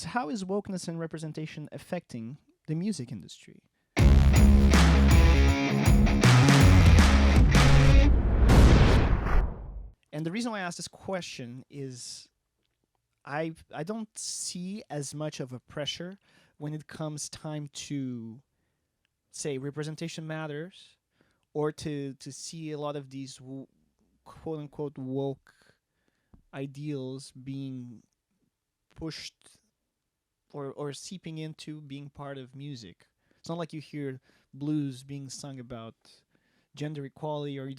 how is wokeness and representation affecting the music industry? And the reason why I ask this question is I don't see as much of a pressure when it comes time to say representation matters, or to see a lot of these quote unquote woke ideals being pushed or seeping into being part of music. It's not like you hear blues being sung about gender equality, or you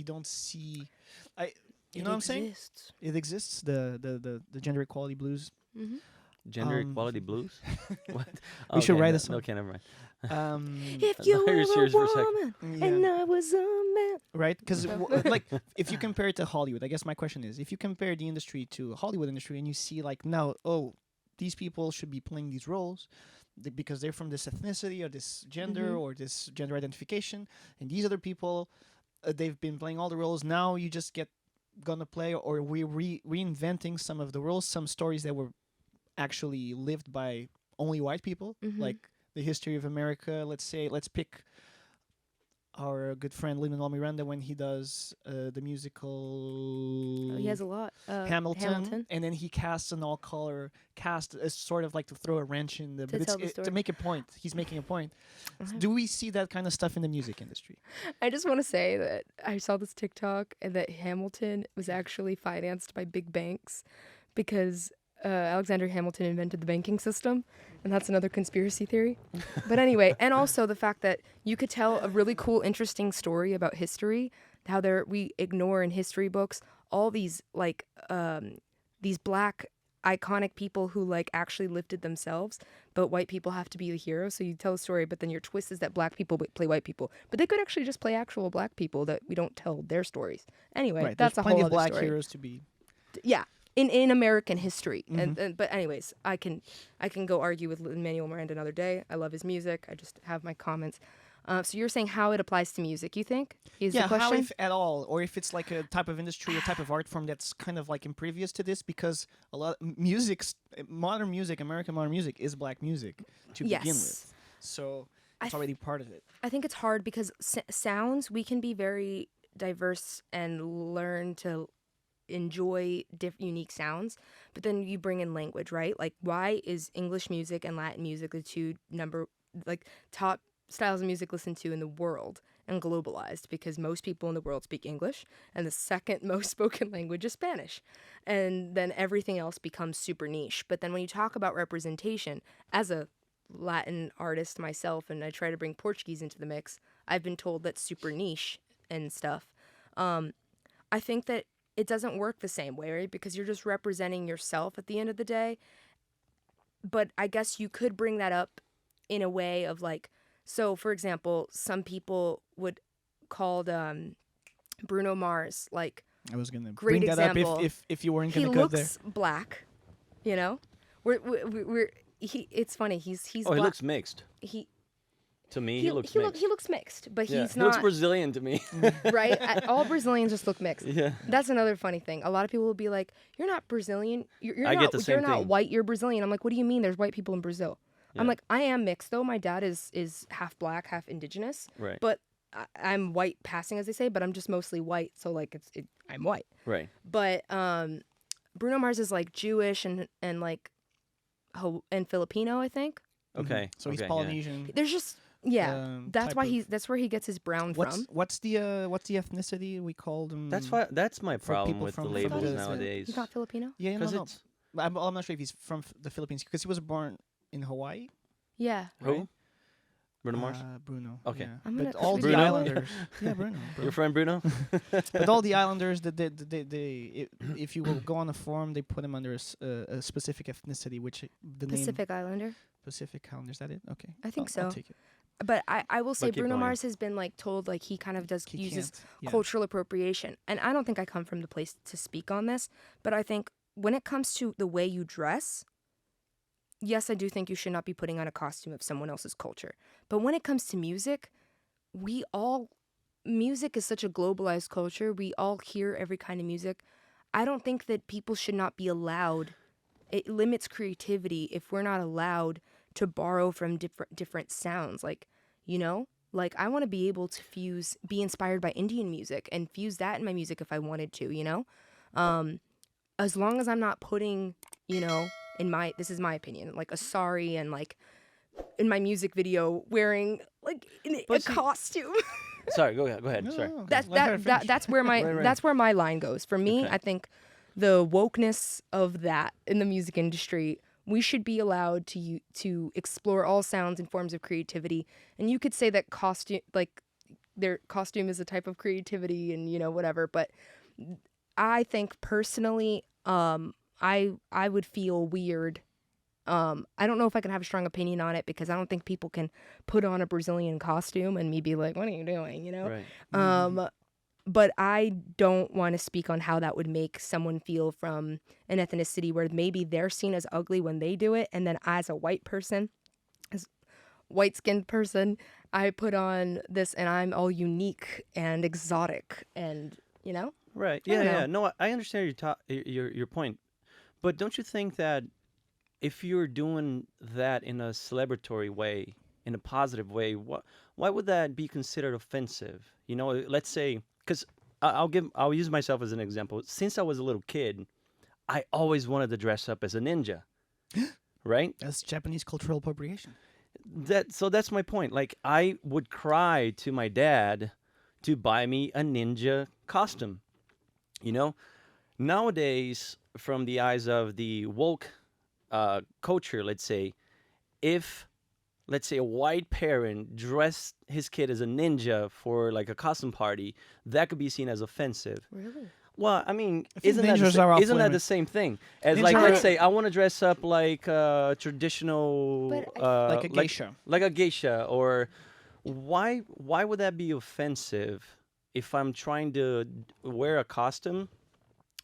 don't see I you It know what I'm saying? exists. It exists, the gender equality blues. Mm-hmm. Gender Um, equality blues? What? We should write no, a song. Okay, never mind. If I you thought you were were a serious for a second. woman Yeah. and I was a man. Right? Because like, if you compare it to Hollywood, I guess my question is, if you compare the industry to Hollywood industry, and you see like now, oh, these people should be playing these roles because they're from this ethnicity or this gender Mhm. or this gender identification, and these other people, they've been playing all the roles. Now you just get gonna play, or we reinventing some of the roles, some stories that were actually lived by only white people, Mhm. like the history of America. Let's pick our good friend Lin-Manuel Miranda when he does the musical He has a lot. Hamilton, and then he casts an all-color cast as sort of like to throw a wrench in the, To but tell the to story. make a point. He's making a point. Uh-huh. Do we see that kind of stuff in the music industry? I just want to say that I saw this TikTok and that Hamilton was actually financed by big banks because Alexander Hamilton invented the banking system, and that's another conspiracy theory. But anyway, and also the fact that you could tell a really cool, interesting story about history, how we ignore in history books all these these black iconic people who like actually lifted themselves, but white people have to be the hero. So you tell a story, but then your twist is that black people play white people, but they could actually just play actual black people that we don't tell their stories. Anyway, Right. that's There's a plenty whole of other black story. heroes to be. Yeah, in American history. Mhm. And but anyways, I can go argue with Lin-Manuel Miranda another day. I love his music. I just have my comments. So you're saying how it applies to music, you think? Is the Yeah, question? how, if at all, or if it's like a type of industry or type of art form that's kind of like imprevious to this, because a lot modern music, American modern music is black music to begin Yes. with. So I it's already part of it. I think it's hard because sounds, we can be very diverse and learn to enjoy unique sounds, but then you bring in language, right? Like, why is English music and Latin music the two top styles of music listened to in the world and globalized? Because most people in the world speak English, and the second most spoken language is Spanish, and then everything else becomes super niche. But then when you talk about representation, as a Latin artist myself, and I try to bring Portuguese into the mix, I've been told that's super niche and stuff. I think that it doesn't work the same way, right? Because you're just representing yourself at the end of the day. But I guess you could bring that up in a way of like, so for example, some people would call Bruno Mars like I was gonna great bring that example. up if you weren't he gonna go there. looks black, you know. It's funny. He's Oh, he black. looks mixed. To me, he looks mixed. He looks mixed, but Yeah, he's he not looks Brazilian to me. right. All Brazilians just look mixed. Yeah. That's another funny thing. A lot of people will be like, "You're not Brazilian. You're I not. get the same you're not thing. white. You're Brazilian." I'm like, "What do you mean? There's white people in Brazil." I'm Yeah. like, "I am mixed though. My dad is half black, half indigenous, Right. but I'm white passing, as they say. But I'm just mostly white, so like I'm white. Right. But Bruno Mars is like Jewish and like and Filipino, I think. Okay. So he's okay, yeah. Polynesian. There's just that's type why of- that's where he gets his brown from. What's the ethnicity we call them? That's my For problem people with the from- labels from the- nowadays. He's not Filipino. Yeah, no, 'Cause no. it's I'm not sure if he's from the Philippines because he was born in Hawaii. Yeah. who? Right? Bruno Mars. Bruno. Okay. Yeah. I'm gonna But all the Bruno? islanders. Yeah, Bruno. Your friend Bruno? But all the islanders, if you will go on a forum, they put him under a specific ethnicity, which the Pacific Islander. name Pacific Islander. Is that it? Okay. I think I'll so. take it. But I will say But keep Bruno going. Mars has been like told like he kind of He uses can't, yeah. cultural appropriation. And I don't think I come from the place to speak on this, but I think when it comes to the way you dress, yes, I do think you should not be putting on a costume of someone else's culture. But when it comes to music, music is such a globalized culture. We all hear every kind of music. I don't think that people should not be allowed it limits creativity if we're not allowed to borrow from different sounds. Like, you know, like I want to be able to be inspired by Indian music and fuse that in my music if I wanted to, you know? As long as I'm not putting, you know, this is my opinion, like a sari and like in my music video wearing like a But see, costume. sorry, go ahead. Go ahead. No, Sorry. no, no. that's Let her that, finish. that that's where my Right. that's where my line goes. For me, Okay. I think the wokeness of that in the music industry, we should be allowed to explore all sounds and forms of creativity. And you could say that their costume is a type of creativity and, you know, whatever, but I think personally, I would feel weird. I don't know if I can have a strong opinion on it because I don't think people can put on a Brazilian costume and me be like, "What are you doing?" You know. Right. But I don't want to speak on how that would make someone feel from an ethnicity where maybe they're seen as ugly when they do it, and then as a white person, as white-skinned person, I put on this and I'm all unique and exotic, and you know. Right. I don't Yeah. know. Yeah. No, I understand your point, but don't you think that if you're doing that in a celebratory way, in a positive way, why would that be considered offensive? You know, let's say, because I'll use myself as an example. Since I was a little kid, I always wanted to dress up as a ninja, right? That's Japanese cultural appropriation. That's my point. Like I would cry to my dad to buy me a ninja costume. You know, nowadays, from the eyes of the woke culture, let's say, if let's say a white parent dressed his kid as a ninja for like a costume party, that could be seen as offensive. Really? Well, I mean, I think ninjas are off isn't that the limits. same thing as Ninja like are- let's say I want to dress up like a traditional But Like a geisha. like a geisha, or why would that be offensive if I'm trying to wear a costume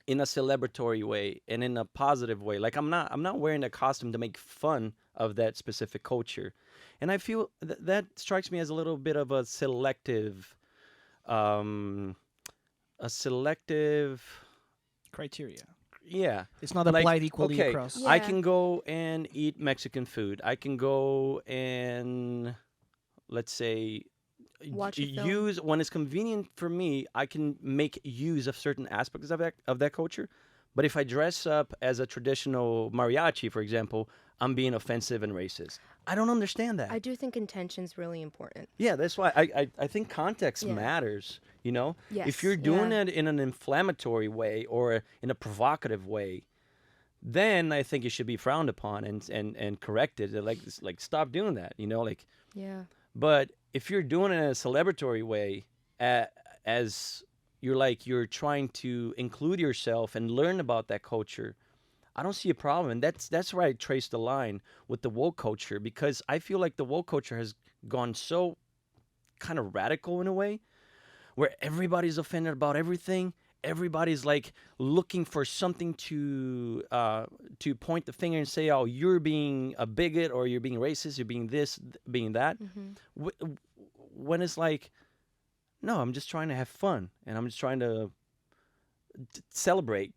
in a celebratory way and in a positive way? Like I'm not wearing a costume to make fun of that specific culture, and I feel that strikes me as a little bit of um, a selective, Criteria. yeah. It's not Like, applied equally okay, across. Yeah. I can go and eat Mexican food. I can go and let's say Watch a film. use when it's convenient for me. I can make use of certain aspects of that culture. But if I dress up as a traditional mariachi, for example, I'm being offensive and racist. I don't understand that. I do think intention's really important. Yeah, that's why I think context Yeah. matters, you know? Yes. If you're doing yeah. it in an inflammatory way or in a provocative way, then I think it should be frowned upon and corrected. Like stop doing that, you know? Like, Yeah. but if you're doing it in a celebratory way, as you're trying to include yourself and learn about that culture, I don't see a problem. And that's where I trace the line with the woke culture, because I feel like the woke culture has gone so kind of radical in a way where everybody's offended about everything. Everybody's like looking for something to point the finger and say, "Oh, you're being a bigot, or you're being racist, you're being this, being that." When it's like, no, I'm just trying to have fun, and I'm just trying to celebrate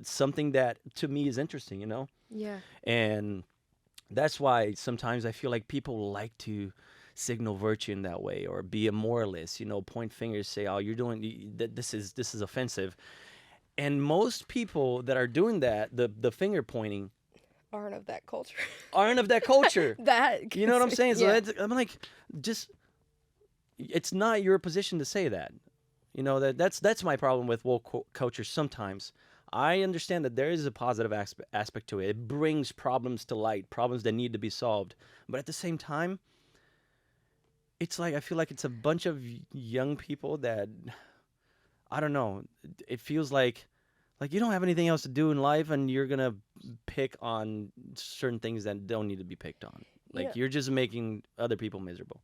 something that to me is interesting, you know. Yeah. And that's why sometimes I feel like people like to signal virtue in that way, or be a moralist, you know, point fingers, say, "Oh, you're doing this is offensive." And most people that are doing that, the finger pointing, Aren't of that culture. aren't of that culture. That. You know what I'm saying? So Yeah. I'm like, just it's not your position to say that. You know, that's my problem with woke culture sometimes. I understand that there is a positive aspect to it. It brings problems to light, problems that need to be solved. But at the same time, it's like I feel like it's a bunch of young people that I don't know. It feels like you don't have anything else to do in life, and you're gonna pick on certain things that don't need to be picked on. Like Yeah. you're just making other people miserable.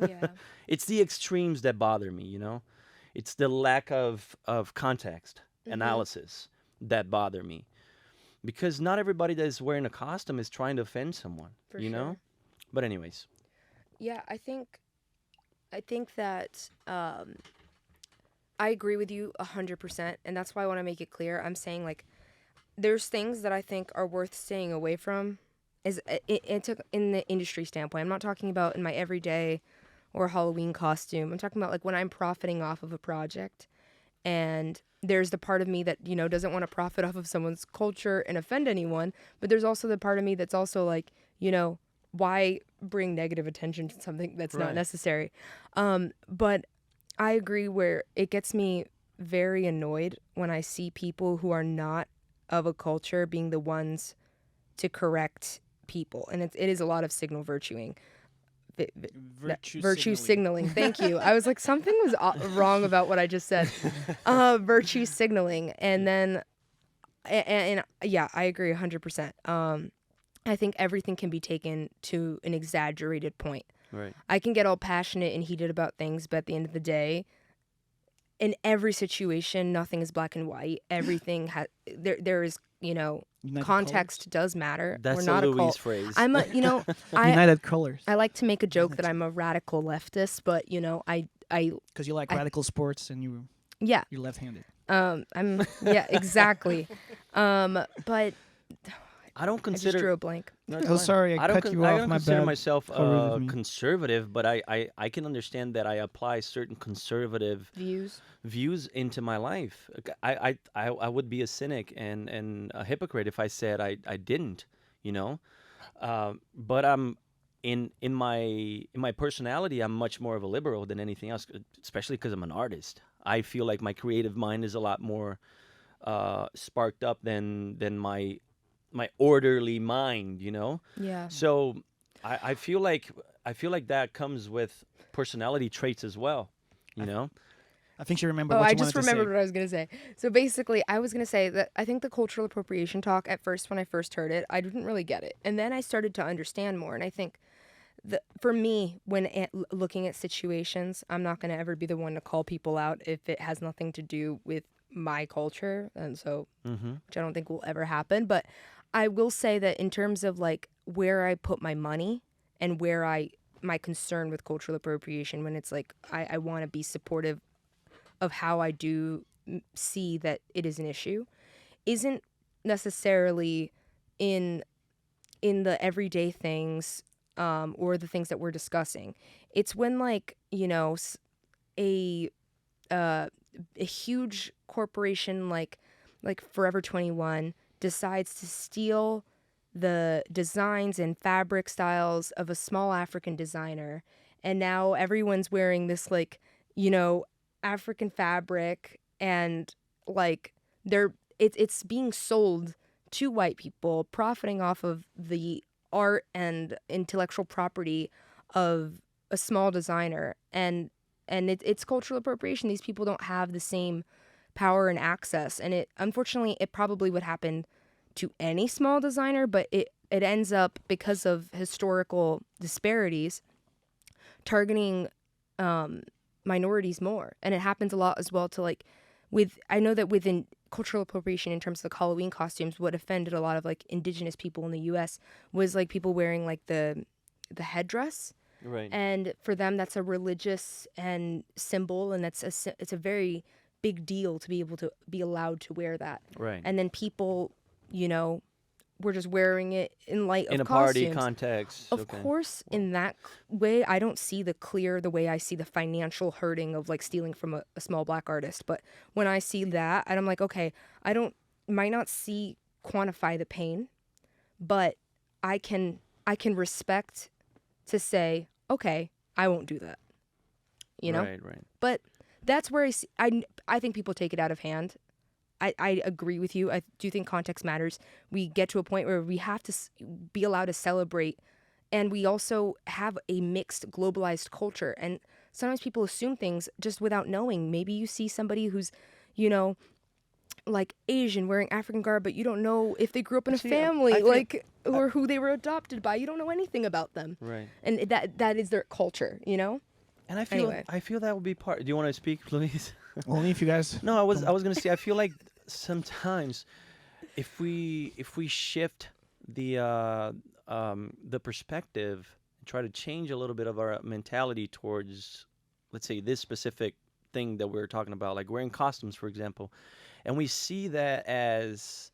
Yeah. It's the extremes that bother me, you know? It's the lack of context, analysis that bother me. Because not everybody that is wearing a costume is trying to offend someone, For you know? sure. But anyways, Yeah, I think that I agree with you 100%, and that's why I want to make it clear. I'm saying like there's things that I think are worth staying away from. In the industry standpoint. I'm not talking about in my everyday or Halloween costume. I'm talking about like when I'm profiting off of a project, and there's the part of me that doesn't want to profit off of someone's culture and offend anyone, but there's also the part of me that's also like, why bring negative attention to something that's not Right. necessary. But I agree where it gets me very annoyed when I see people who are not of a culture being the ones to correct people, and it is a lot of signal virtuing. Virtue signaling. Thank you. I was like, something was wrong about what I just said. Virtue signaling, and then, and yeah, I agree 100%. I think everything can be taken to an exaggerated point. Right. I can get all passionate and heated about things, but at the end of the day, in every situation, nothing is black and white. Everything has there is United context does matter. That's We're a not a Louise cult. phrase. I'm a I United colors. I like to make a joke that I'm a radical leftist, but I Because you like radical sports and yeah. you're left-handed. I'm yeah, exactly. But I don't I just consider. drew a blank. No, it's Oh, fine. sorry, I don't. cut you I off. don't My consider bad. myself Correct with me. conservative, but I can understand that I apply certain conservative Views. views into my life. I would be a cynic and a hypocrite if I said I didn't. You know, but I'm in my personality. I'm much more of a liberal than anything else, especially because I'm an artist. I feel like my creative mind is a lot more sparked up than my orderly mind, Yeah. so I feel like that comes with personality traits as well, you know. I think you remember Oh, what I you just wanted to remembered say. what I was going to say. So basically, I was going to say that I think the cultural appropriation talk at first, when I first heard it, I didn't really get it. And then I started to understand more. And I think for me, when looking at situations, I'm not going to ever be the one to call people out if it has nothing to do with my culture. And so, Mm-hmm. which I don't think will ever happen. But I will say that in terms of like where I put my money and my concern with cultural appropriation, when it's like I want to be supportive of how I do see that it is an issue, isn't necessarily in the everyday things, or the things that we're discussing. It's when like a a huge corporation like Forever 21 decides to steal the designs and fabric styles of a small African designer, and now everyone's wearing this like African fabric, and like it's being sold to white people, profiting off of the art and intellectual property of a small designer, and it's cultural appropriation. These people don't have the same power and access, and unfortunately it probably would happen to any small designer, but it ends up, because of historical disparities, targeting minorities more. And it happens a lot as well to like I know that within cultural appropriation in terms of the Halloween costumes, what offended a lot of like indigenous people in the US was like people wearing like the headdress. Right. And for them that's a religious and symbol, and it's a very big deal to be able to be allowed to wear that. Right. And then people, were just wearing it in light of In a party costumes. context. Of okay. course, in that way, I don't see the way I see the financial hurting of like stealing from a small black artist. But when I see that, and I'm like, okay, might not quantify the pain, but I can respect to say, okay, I won't do that. Right. Right. But that's where I think people take it out of hand. I agree with you. I do think context matters. We get to a point where we have to be allowed to celebrate, and we also have a mixed, globalized culture. And sometimes people assume things just without knowing. Maybe you see somebody who's, like Asian wearing African garb, but you don't know if they grew up in a family, or who they were adopted by. You don't know anything about them. Right. And that is their culture, And I feel Anyway. I feel that would be part. Do you want to speak, Louise? Only if you guys. No, I was gonna say I feel like sometimes if we shift the perspective and try to change a little bit of our mentality towards, let's say, this specific thing that we're talking about, like wearing costumes, for example, and we see that as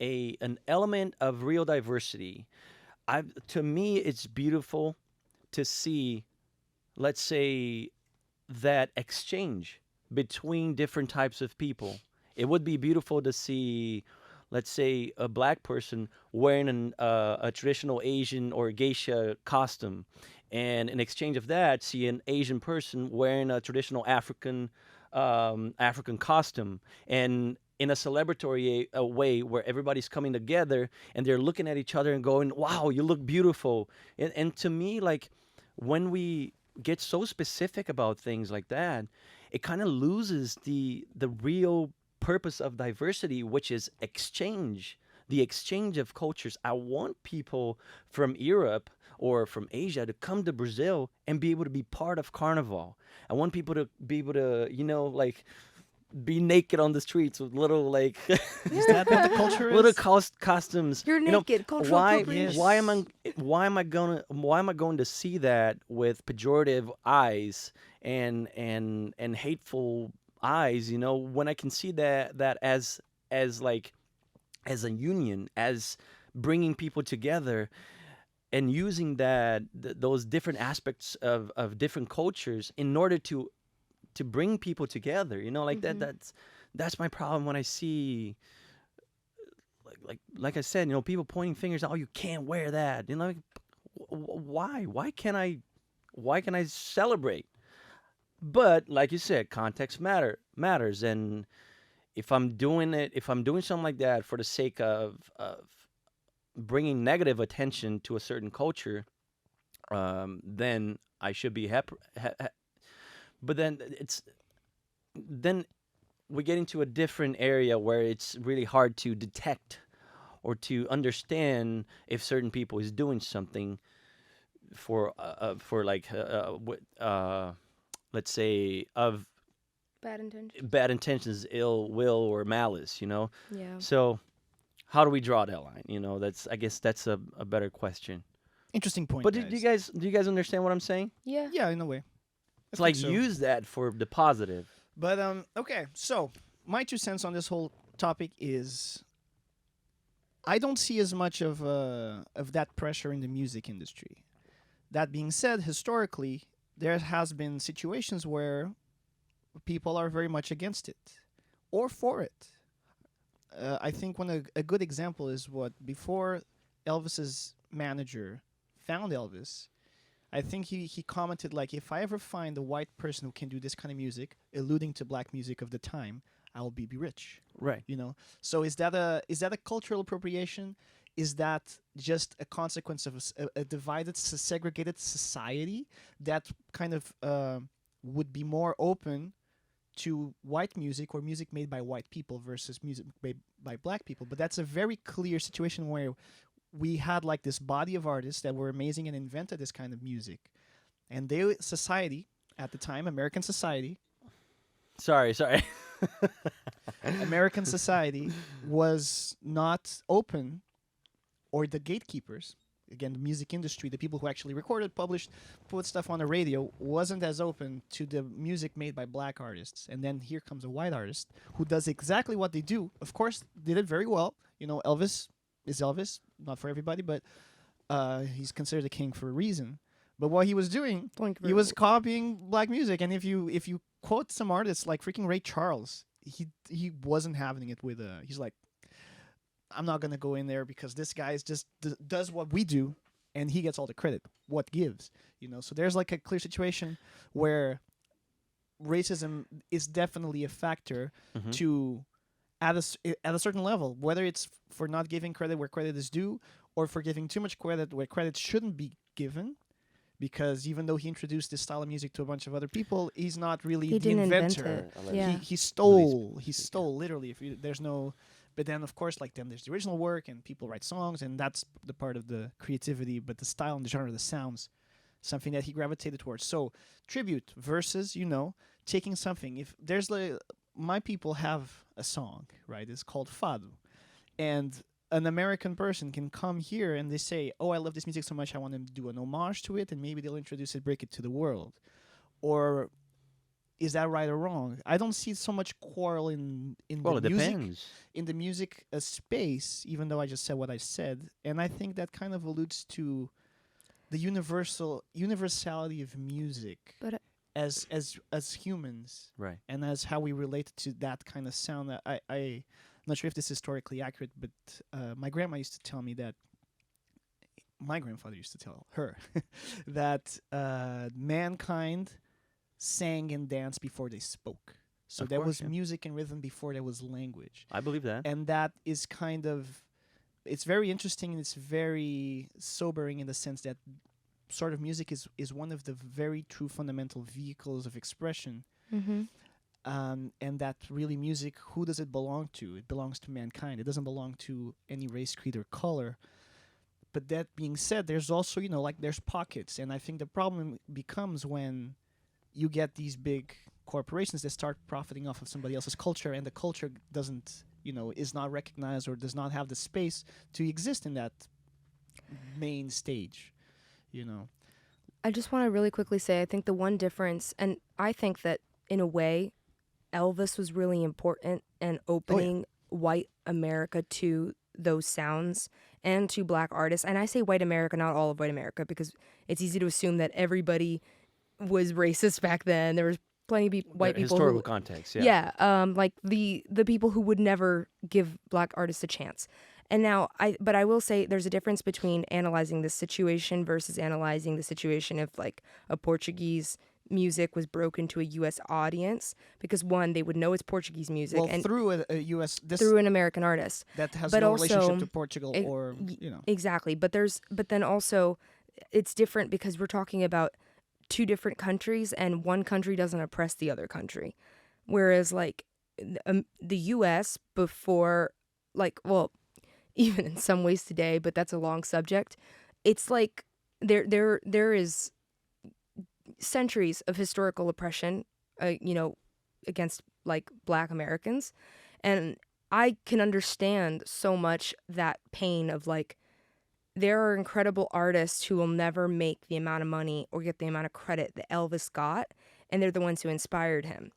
a an element of real diversity. I To me, it's beautiful to see, let's say, that exchange between different types of people. It would be beautiful to see, let's say, a black person wearing a traditional Asian or geisha costume, and in exchange of that, see an Asian person wearing a traditional African costume, and in a celebratory a way where everybody's coming together and they're looking at each other and going, "Wow, you look beautiful." And to me, like, when we get so specific about things like that, it kind of loses the real purpose of diversity, which is exchange, the exchange of cultures. I want people from Europe or from Asia to come to Brazil and be able to be part of Carnival. I want people to be able to, like, be naked on the streets with little, like, Is that what the culture little is? costumes. You're naked. Cultural Why appropriation. why am Yes. why am I going to see that with pejorative eyes and hateful eyes, when I can see that as like as a union, as bringing people together, and using those different aspects of different cultures in order to bring people together, like that. Hmm. That's my problem when I see, like I said, people pointing fingers. Oh, you can't wear that. Like, why? Why can I celebrate? But like you said, context matters, and if I'm doing something like that for the sake of bringing negative attention to a certain culture, then I should be happy. But then we get into a different area where it's really hard to detect or to understand if certain people is doing something for like let's say, of Bad intention. bad intentions, ill will, or malice. Yeah. So how do we draw that line? That's, I guess, that's a better question. Interesting point, But guys. do you guys understand what I'm saying? Yeah. Yeah, in a way. I It's think like, so. use that for the positive. But okay. So my 2 cents on this whole topic is I don't see as much of that pressure in the music industry. That being said, historically, there has been situations where people are very much against it or for it. I think a good example is what before Elvis's manager found Elvis. I think he commented like, if I ever find a white person who can do this kind of music, alluding to black music of the time, I'll be rich. Right. So is that a cultural appropriation? Is that just a consequence of a divided, segregated society that kind of would be more open to white music or music made by white people versus music made by black people? But that's a very clear situation where we had like this body of artists that were amazing and invented this kind of music, and society at the time, American society, Sorry. American society was not open, or the gatekeepers, again, the music industry, the people who actually recorded, published, put stuff on the radio, wasn't as open to the music made by black artists. And then here comes a white artist who does exactly what they do. Of course, did it very well. Elvis is Elvis, not for everybody, but he's considered a king for a reason. But what he was doing, he was copying black music. And if you quote some artists like freaking Ray Charles, he wasn't having it with he's like, I'm not gonna go in there because this guy is just does what we do, and he gets all the credit. What gives, So there's like a clear situation where racism is definitely a factor Mhm. to at a certain level, whether it's for not giving credit where credit is due, or for giving too much credit where credit shouldn't be given. Because even though he introduced this style of music to a bunch of other people, he's not really He the didn't invent inventor. it. Yeah. He stole literally. There's no, but then of course, like, then there's the original work and people write songs, and that's the part of the creativity. But the style and the genre, the sounds, something that he gravitated towards. So tribute versus taking something. If there's like, my people have a song, right? It's called Fado, and an American person can come here and they say, "Oh, I love this music so much, I want them to do an homage to it, and maybe they'll introduce it, break it to the world." Or is that right or wrong? I don't see so much quarrel in Well, the it music depends. space, even though I just said what I said, and I think that kind of alludes to the universality of music But as humans, Right. and as how we relate to that kind of sound. That I'm not sure if this is historically accurate, but my grandma used to tell me that my grandfather used to tell her that mankind sang and danced before they spoke. So Of there course, was yeah. music and rhythm before there was language. I believe that. And that is kind of, it's very interesting and it's very sobering in the sense that sort of music is one of the very true fundamental vehicles of expression. mm-hmm. And that really music, who does it belong to? It belongs to mankind. It doesn't belong to any race, creed, or color. But that being said, there's also, like there's pockets. And I think the problem becomes when you get these big corporations that start profiting off of somebody else's culture, and the culture doesn't, is not recognized or does not have the space to exist in that main stage, you know. I just want to really quickly say I think the one difference, and I think that in a way, Elvis was really important in opening white America to those sounds and to black artists. And I say white America, not all of white America, because it's easy to assume that everybody was racist back then. There was plenty of white The people historical who, context, yeah. like the people who would never give black artists a chance. And now but I will say there's a difference between analyzing this situation versus analyzing the situation if like a Portuguese music was broken to a US audience, because one, they would know it's Portuguese music Well, and through a US through an American artist. that has but no also, relationship to Portugal e- or Exactly. But then also it's different because we're talking about two different countries and one country doesn't oppress the other country. Whereas like the US before, like, well, even in some ways today, but that's a long subject. It's like there is centuries of historical oppression, against like black Americans. And I can understand so much that pain of like, there are incredible artists who will never make the amount of money or get the amount of credit that Elvis got, and they're the ones who inspired him.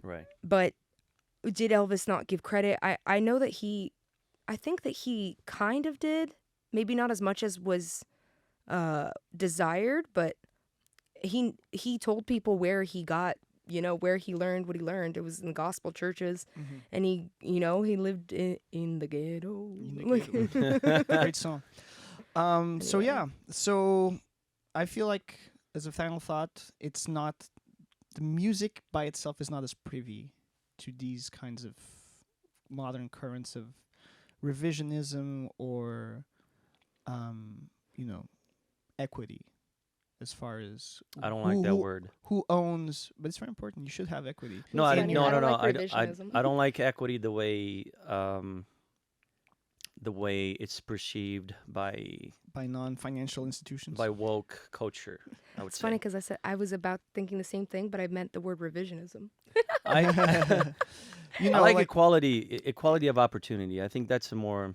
Right. But did Elvis not give credit? I know that I think that he kind of did, maybe not as much as was desired, but he told people where he got, where he learned what he learned. It was in the gospel churches, and he lived in the ghetto. Great song. So Anyway. yeah, so I feel like as a final thought, it's not, the music by itself is not as privy to these kinds of modern currents of revisionism or equity, as far as I don't like that word. who owns, but it's very important. You should have equity. No, It's I funny, no I no don't no. like I revisionism. I don't like equity the way it's perceived By non-financial institutions. by woke culture. I would It's say. funny because I was about thinking the same thing, but I meant the word revisionism. I You I know, like like, equality of opportunity. I think that's a more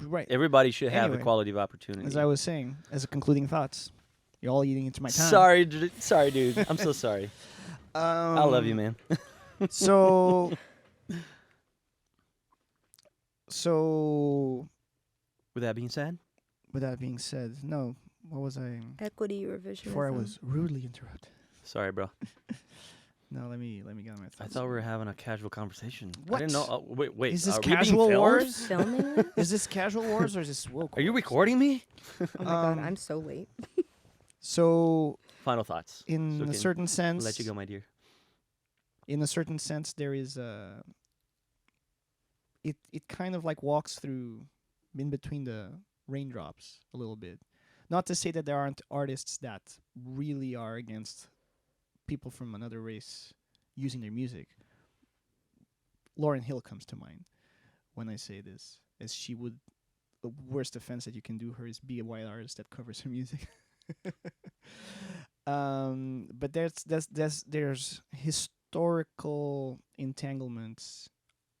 right. everybody should have Anyway, equality of opportunity. As I was saying, as a concluding thoughts, you're all eating into my time. Sorry, dude. I'm so sorry. I love you, man. So, so With that being said, with that being said, no, what was I? Equity revisionism. Before I was rudely interrupted. sorry, bro. No, let me get on my thoughts. I thought we were having a casual conversation. What? I didn't know. Wait. Is this are we being casual filmed? wars? Filming this? Is this casual wars or is this woke? Are you wars? recording me? Oh my god, Um, I'm so late. So, Final thoughts. in So a can certain sense, let you go, my dear. in a certain sense, there is a. It kind of like walks through, in between the raindrops a little bit. Not to say that there aren't artists that really are against people from another race using their music. Lauryn Hill comes to mind when I say this, as she would. The worst offense that you can do her is be a white artist that covers her music. But there's historical entanglements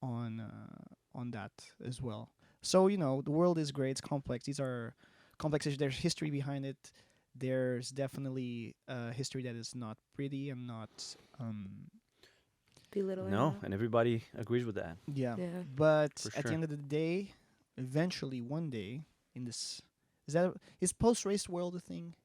on that as well. So the world is great. It's complex. These are complex issues. There's history behind it. there's definitely a history that is not pretty and not Belittling No, that. and everybody agrees with that. yeah. Yeah. But For at the sure. end of the day, eventually one day in this is post-race world a thing?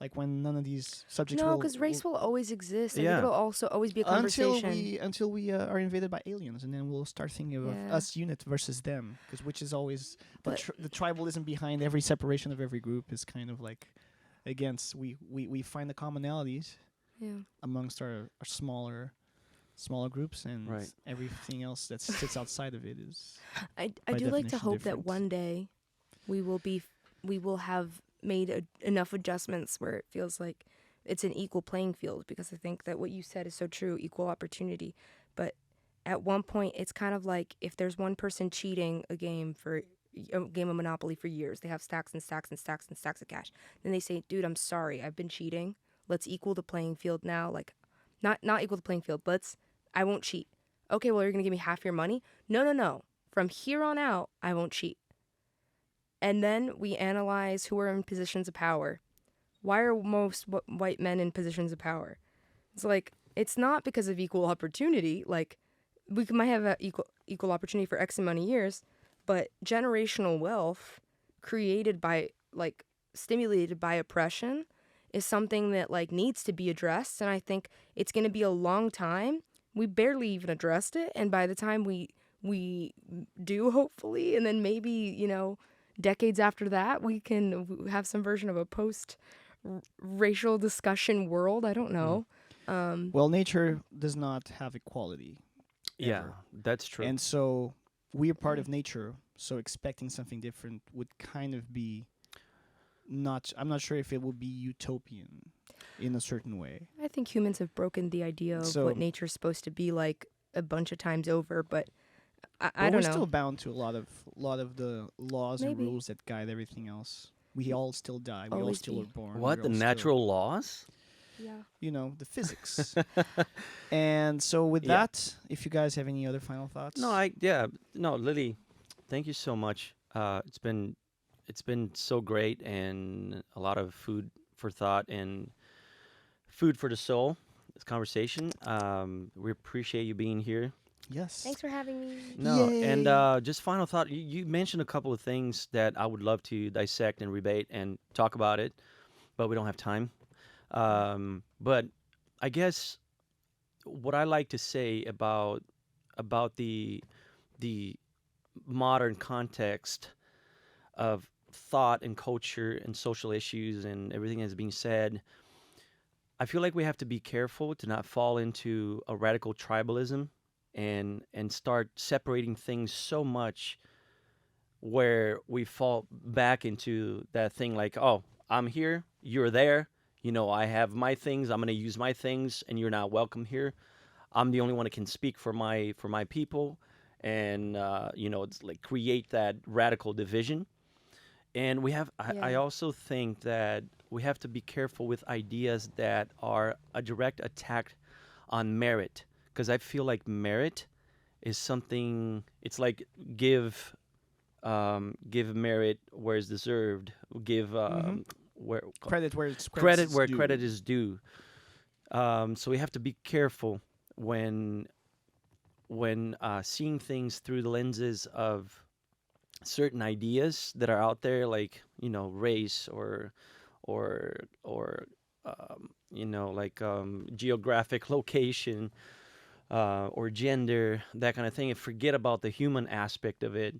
Like when none of these subjects No, will because race will always exist. I think Yeah. it'll also always be a until conversation. we are invaded by aliens, and then we'll start thinking of Yeah. us unit versus them, because which is always But the tribalism behind every separation of every group is kind of like against we find the commonalities yeah. amongst our smaller groups, and Right. everything else that sits outside of it is I by do like to definition hope that different. one day we will have made enough adjustments where it feels like it's an equal playing field, because I think that what you said is so true, equal opportunity. But at one point it's kind of like if there's one person cheating a game of Monopoly for years, they have stacks and stacks and stacks and stacks of cash. Then they say, "Dude, I'm sorry. I've been cheating. Let's equal the playing field now." Like not equal the playing field. I won't cheat. Okay, well, you're going to give me half your money? No, no, no. From here on out, I won't cheat. And then we analyze who are in positions of power. Why are most white men in positions of power? It's like, it's not because of equal opportunity. Like, might have a equal opportunity for X amount of years, but generational wealth created by, like, stimulated by oppression is something that, like, needs to be addressed. And I think it's going to be a long time. We barely even addressed it. And by the time we do, hopefully, and then maybe, decades after that, we can have some version of a post-racial discussion world. I don't know. Well, nature does not have equality. Yeah, Ever. that's true. And so we are part of nature, so expecting something different would kind of be not. I'm not sure if it would be utopian in a certain way. I think humans have broken the idea of So- what nature's supposed to be like a bunch of times over, but I But don't we're know. still bound to a lot of the laws Maybe. and rules that guide everything else. We all still die. We all Always still be. are born. What, we're the all still- natural laws? Yeah. the physics. And so with Yeah. that, if you guys have any other final thoughts? No, Lily, thank you so much. It's been so great, and a lot of food for thought and food for the soul. This conversation. We appreciate you being here. Yes. Thanks for having me. No, Yay. and just final thought. You mentioned a couple of things that I would love to dissect and rebate and talk about it, but we don't have time. But I guess what I like to say about the modern context of thought and culture and social issues and everything that's being said, I feel like we have to be careful to not fall into a radical tribalism and start separating things so much where we fall back into that thing like, oh, I'm here, you're there, I have my things, I'm going to use my things, and you're not welcome here. I'm the only one that can speak for my people, and it's like create that radical division. And I Yeah. also think that we have to be careful with ideas that are a direct attack on merit, because I feel like merit is something. It's like give merit where it's deserved. Give where Credit where it's credit is where due. credit is due. So we have to be careful when seeing things through the lenses of certain ideas that are out there, like race or geographic location or gender, that kind of thing, and forget about the human aspect of it,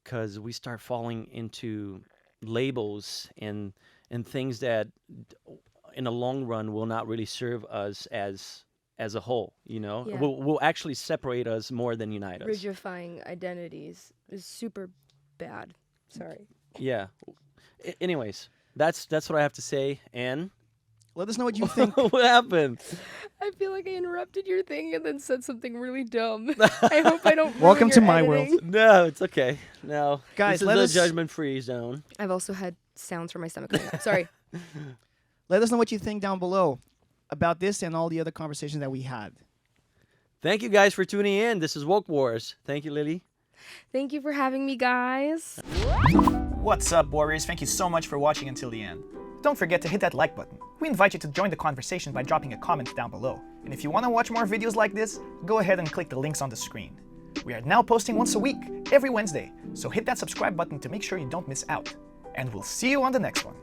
because we start falling into labels and things that in the long run will not really serve us as a whole. Yeah. Will actually separate us more than unite us. Rigifying identities is super bad. Sorry. Yeah. Anyways, that's what I have to say. And Let us know what you think. what happened? I feel like I interrupted your thing and then said something really dumb. I hope I don't. ruin Welcome your to my world. editing. No, it's okay. No, Guys, this let is us- a judgment-free zone. I've also had sounds from my stomach coming out. Sorry. Let us know what you think down below about this and all the other conversations that we had. Thank you guys for tuning in. This is Woke Wars. Thank you, Lily. Thank you for having me, guys. What's up, Warriors? Thank you so much for watching until the end. Don't forget to hit that like button. We invite you to join the conversation by dropping a comment down below. And if you want to watch more videos like this, go ahead and click the links on the screen. We are now posting once a week, every Wednesday, so hit that subscribe button to make sure you don't miss out. And we'll see you on the next one.